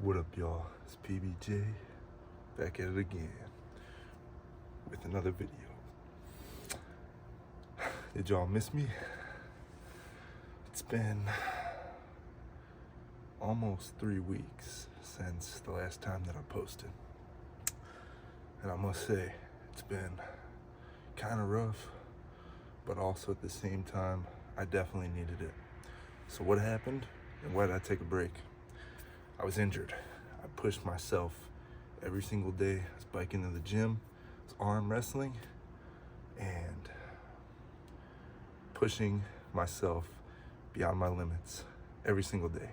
What up, y'all? It's PBJ back at it again with another video. Did y'all miss me? It's been almost 3 weeks since the last time that I posted, and I must say it's been kind of rough, but also at the same time I definitely needed it. So what happened and why did I take a break? I was injured. I pushed myself every single day. I was biking to the gym, I was arm wrestling, and pushing myself beyond my limits every single day.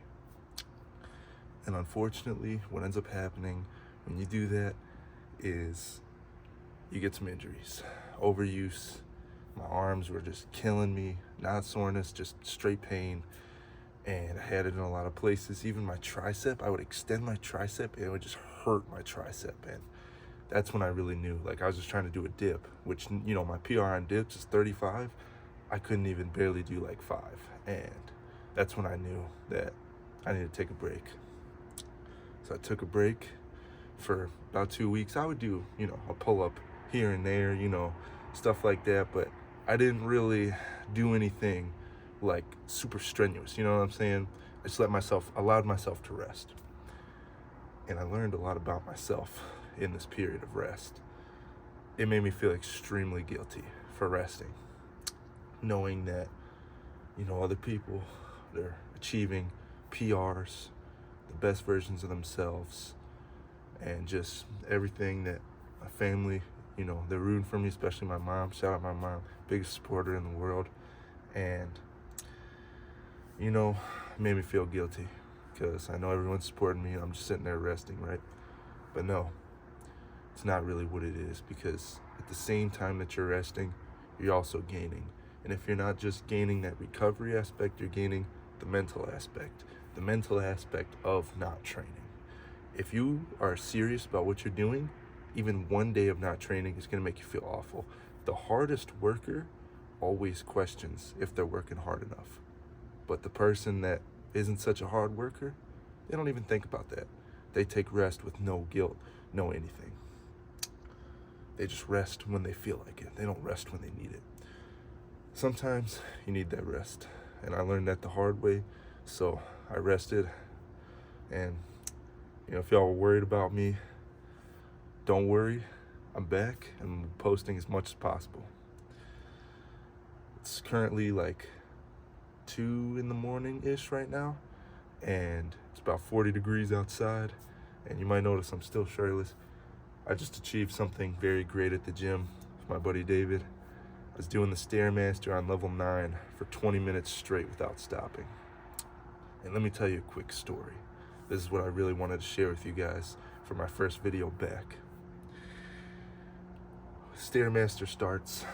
And unfortunately, what ends up happening when you do that is you get some injuries. Overuse. My arms were just killing me. Not soreness, just straight pain. And I had it in a lot of places. Even my tricep, I would extend my tricep and it would just hurt my tricep. And that's when I really knew, like, I was just trying to do a dip, which, you know, my PR on dips is 35. I couldn't even barely do like 5. And that's when I knew that I needed to take a break. So I took a break for about 2 weeks. I would do, you know, a pull-up here and there, you know, stuff like that. But I didn't really do anything like super strenuous, you know what I'm saying? I just allowed myself to rest. And I learned a lot about myself in this period of rest. It made me feel extremely guilty for resting, knowing that, you know, other people, they're achieving PRs, the best versions of themselves, and just everything that my family, you know, they're rooting for me, especially my mom. Shout out my mom, biggest supporter in the world. And you know, it made me feel guilty because I know everyone's supporting me and I'm just sitting there resting, right? But no, it's not really what it is, because at the same time that you're resting, you're also gaining. And if you're not just gaining that recovery aspect, you're gaining the mental aspect of not training. If you are serious about what you're doing, even one day of not training is going to make you feel awful. The hardest worker always questions if they're working hard enough. But the person that isn't such a hard worker, they don't even think about that. They take rest with no guilt, no anything. They just rest when they feel like it. They don't rest when they need it. Sometimes you need that rest. And I learned that the hard way. So I rested. And, you know, if y'all were worried about me, don't worry. I'm back and I'm posting as much as possible. It's currently like 2 in the morning-ish right now, and it's about 40 degrees outside, and you might notice I'm still shirtless. I just achieved something very great at the gym with my buddy David. I was doing the StairMaster on level 9 for 20 minutes straight without stopping. And let me tell you a quick story. This is what I really wanted to share with you guys for my first video back. StairMaster starts.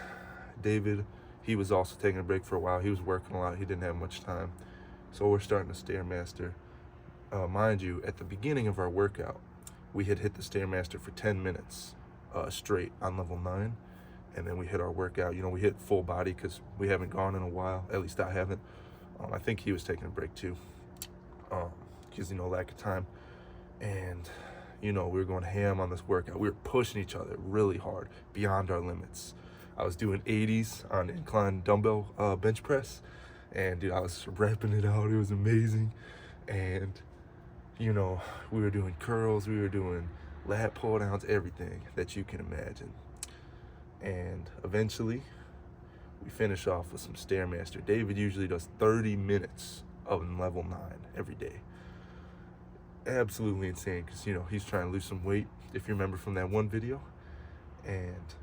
David, he was also taking a break for a while. He was working a lot. He didn't have much time. So we're starting the StairMaster. Mind you, at the beginning of our workout, we had hit the StairMaster for 10 minutes straight on level 9. And then we hit our workout. You know, we hit full body because we haven't gone in a while. At least I haven't. I think he was taking a break too. Because, you know, lack of time. And, you know, we were going ham on this workout. We were pushing each other really hard, beyond our limits. I was doing 80s on incline dumbbell bench press, and dude, I was repping it out. It was amazing. And, you know, we were doing curls, we were doing lat pull downs, everything that you can imagine. And eventually, we finish off with some StairMaster. David usually does 30 minutes of level 9 every day. Absolutely insane, because, you know, he's trying to lose some weight, if you remember from that one video. And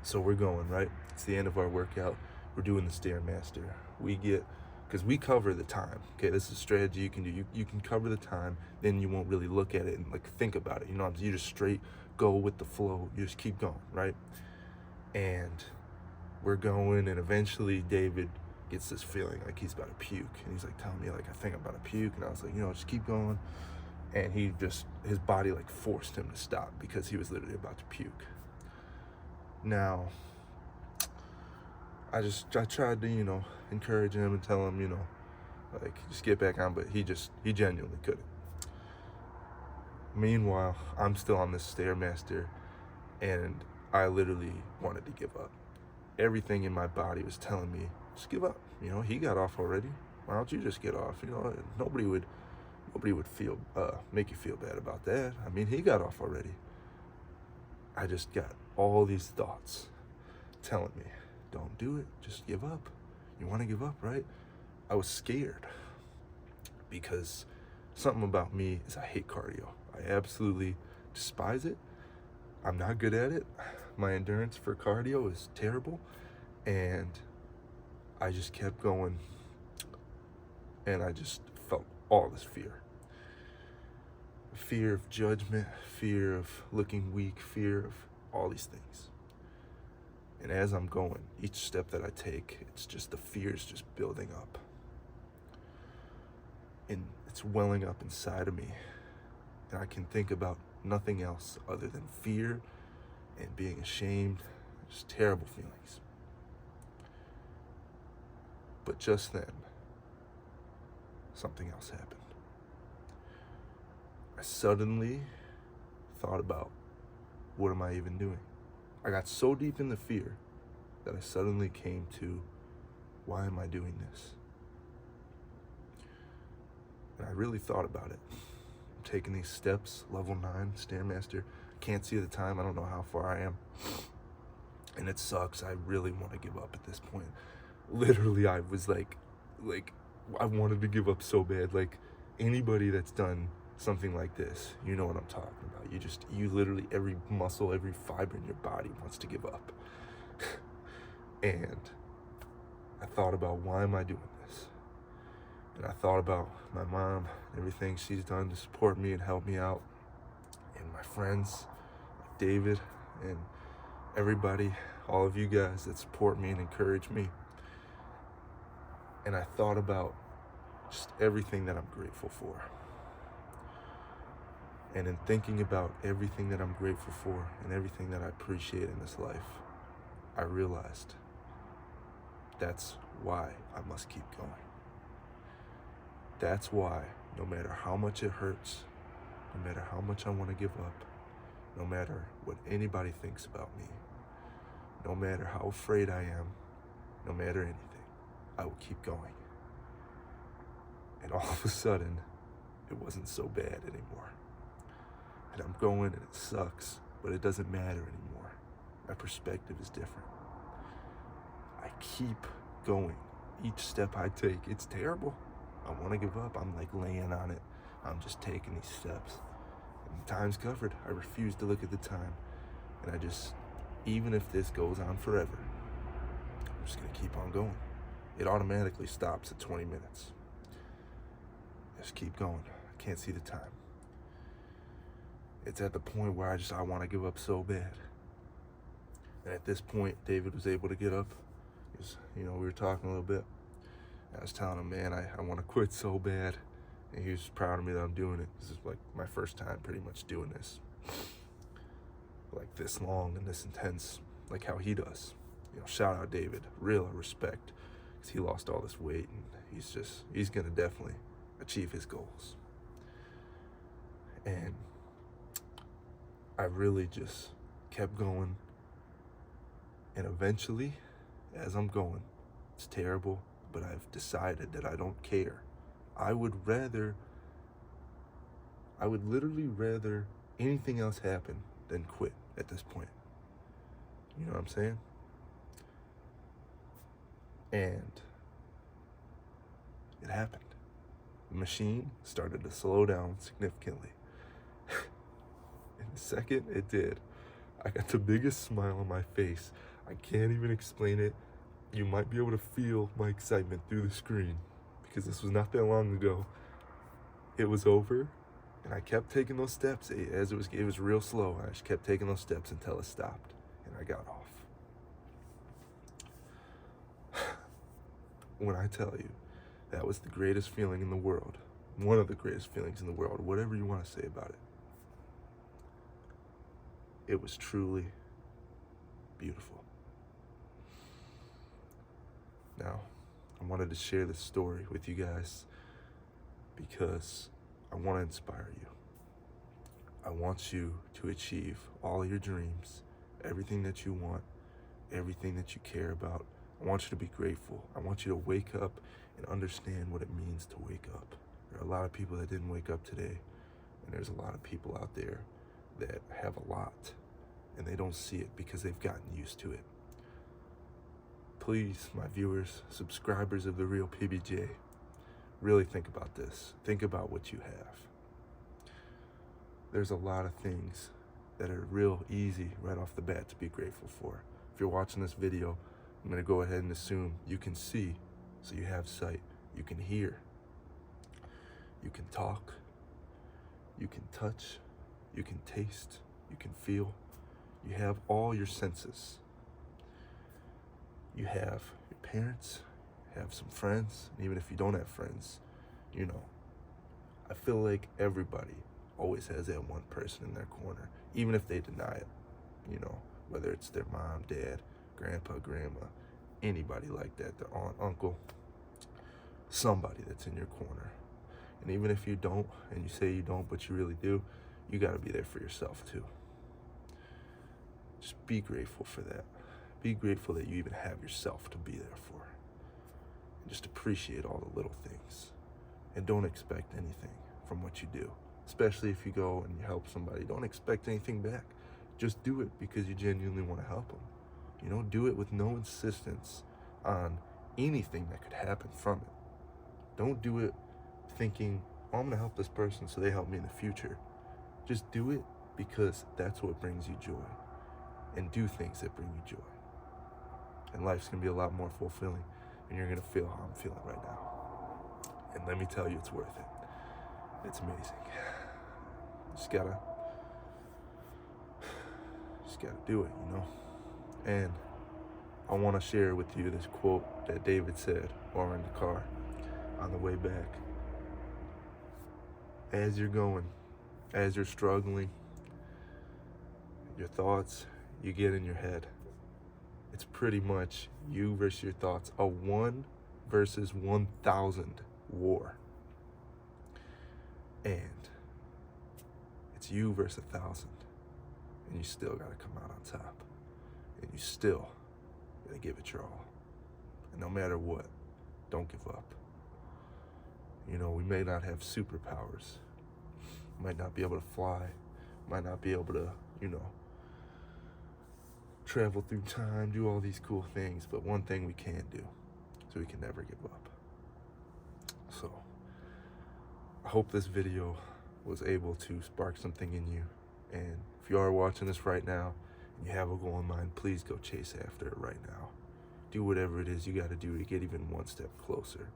so we're going, right? It's the end of our workout. We're doing the StairMaster. Because we cover the time. Okay, this is a strategy you can do. You can cover the time, then you won't really look at it and like think about it. You know, you just straight go with the flow. You just keep going, right? And we're going, and eventually David gets this feeling like he's about to puke. And he's like telling me, like, I think I'm about to puke. And I was like, you know, just keep going. And his body like forced him to stop because he was literally about to puke. Now, I tried to, you know, encourage him and tell him, you know, like, just get back on, but he genuinely couldn't. Meanwhile, I'm still on this StairMaster, and I literally wanted to give up. Everything in my body was telling me, just give up. You know, he got off already. Why don't you just get off? You know, nobody would feel make you feel bad about that. I mean, he got off already. I just got all these thoughts telling me, don't do it. Just give up. You want to give up, right? I was scared because something about me is I hate cardio. I absolutely despise it. I'm not good at it. My endurance for cardio is terrible. And I just kept going, and I just felt all this fear. Fear of judgment, fear of looking weak, fear of all these things. And as I'm going, each step that I take, it's just the fear is just building up. And it's welling up inside of me. And I can think about nothing else other than fear and being ashamed, just terrible feelings. But just then, something else happened. I suddenly thought about, what am I even doing? I got so deep in the fear that I suddenly came to, why am I doing this? And I really thought about it. I'm taking these steps, level 9, StairMaster. Can't see the time, I don't know how far I am. And it sucks, I really want to give up at this point. Literally, I was like, I wanted to give up so bad. Like, anybody that's done something like this, you know what I'm talking about. You literally, every muscle, every fiber in your body wants to give up. And I thought about, why am I doing this? And I thought about my mom, everything she's done to support me and help me out, and my friends, like David, and everybody, all of you guys that support me and encourage me. And I thought about just everything that I'm grateful for. And in thinking about everything that I'm grateful for and everything that I appreciate in this life, I realized that's why I must keep going. That's why, no matter how much it hurts, no matter how much I want to give up, no matter what anybody thinks about me, no matter how afraid I am, no matter anything, I will keep going. And all of a sudden, it wasn't so bad anymore. And I'm going and it sucks, but it doesn't matter anymore. My perspective is different. I keep going. Each step I take, it's terrible. I want to give up. I'm like laying on it. I'm just taking these steps. And time's covered. I refuse to look at the time. And I just, even if this goes on forever, I'm just going to keep on going. It automatically stops at 20 minutes. Just keep going. I can't see the time. It's at the point where I want to give up so bad. And at this point, David was able to get up. We were talking a little bit. I was telling him, man, I want to quit so bad. And he was proud of me that I'm doing it. This is like my first time pretty much doing this. Like this long and this intense, like how he does. Shout out David, real respect. Because he lost all this weight and he's going to definitely achieve his goals. And I really just kept going. And eventually, as I'm going, it's terrible, but I've decided that I don't care. I would literally rather anything else happen than quit at this point. You know what I'm saying? And it happened. The machine started to slow down significantly. And the second it did, I got the biggest smile on my face. I can't even explain it. You might be able to feel my excitement through the screen because this was not that long ago. It was over, and I kept taking those steps. It was real slow. I just kept taking those steps until it stopped, and I got off. When I tell you, that was the greatest feeling in the world, one of the greatest feelings in the world, whatever you want to say about it. It was truly beautiful. Now, I wanted to share this story with you guys because I want to inspire you. I want you to achieve all your dreams, everything that you want, everything that you care about. I want you to be grateful. I want you to wake up and understand what it means to wake up. There are a lot of people that didn't wake up today, and there's a lot of people out there that have a lot, and they don't see it because they've gotten used to it. Please, my viewers, subscribers of The Real PBJ, really think about this. Think about what you have. There's a lot of things that are real easy right off the bat to be grateful for. If you're watching this video, I'm going to go ahead and assume you can see, so you have sight. You can hear. You can talk. You can touch. You can taste. You can feel. You have all your senses. You have your parents, you have some friends, and even if you don't have friends, you know, I feel like everybody always has that one person in their corner, even if they deny it, you know, whether it's their mom, dad, grandpa, grandma, anybody like that, their aunt, uncle, somebody that's in your corner. And even if you don't, and you say you don't, but you really do, you got to be there for yourself too. Just be grateful for that. Be grateful that you even have yourself to be there for. And just appreciate all the little things. And don't expect anything from what you do. Especially if you go and you help somebody. Don't expect anything back. Just do it because you genuinely want to help them. You know, do it with no insistence on anything that could happen from it. Don't do it thinking, oh, I'm going to help this person so they help me in the future. Just do it because that's what brings you joy. And do things that bring you joy. And life's going to be a lot more fulfilling, and you're going to feel how I'm feeling right now. And let me tell you, it's worth it. It's amazing. Just gotta do it, you know? And I want to share with you this quote that David said while we're in the car on the way back. As you're going, as you're struggling, your thoughts you get in your head, it's pretty much you versus your thoughts, a 1 versus 1,000 war. And it's you versus 1,000. And you still gotta come out on top. And you still gotta give it your all. And no matter what, don't give up. You know, we may not have superpowers. Might not be able to fly. Might not be able to, you know, travel through time, do all these cool things, but one thing we can do, so we can never give up. So, I hope this video was able to spark something in you, and if you are watching this right now, and you have a goal in mind, please go chase after it right now. Do whatever it is you gotta do to get even one step closer.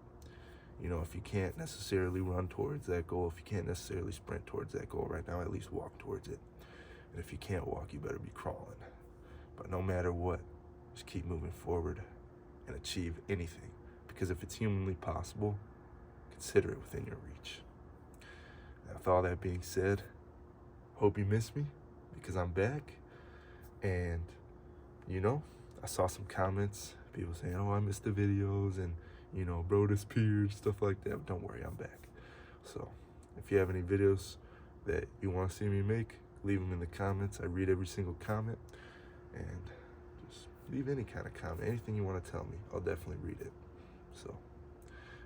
You know, if you can't necessarily run towards that goal, if you can't necessarily sprint towards that goal right now, at least walk towards it. And if you can't walk, you better be crawling. But no matter what, just keep moving forward and achieve anything. Because if it's humanly possible, consider it within your reach. Now, with all that being said, hope you miss me because I'm back. And, you know, I saw some comments, people saying, oh, I missed the videos and, you know, bro disappeared, stuff like that. But don't worry, I'm back. So if you have any videos that you want to see me make, leave them in the comments. I read every single comment. And just leave any kind of comment, anything you want to tell me, I'll definitely read it. So,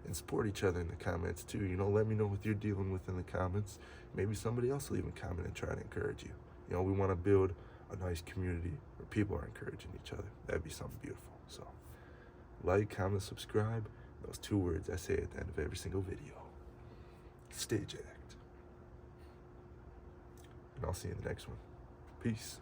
and support each other in the comments too. You know, let me know what you're dealing with in the comments. Maybe somebody else will even comment and try to encourage you. You know, we want to build a nice community where people are encouraging each other. That'd be something beautiful. So, like, comment, subscribe. Those 2 words I say at the end of every single video. Stay jacked. And I'll see you in the next one. Peace.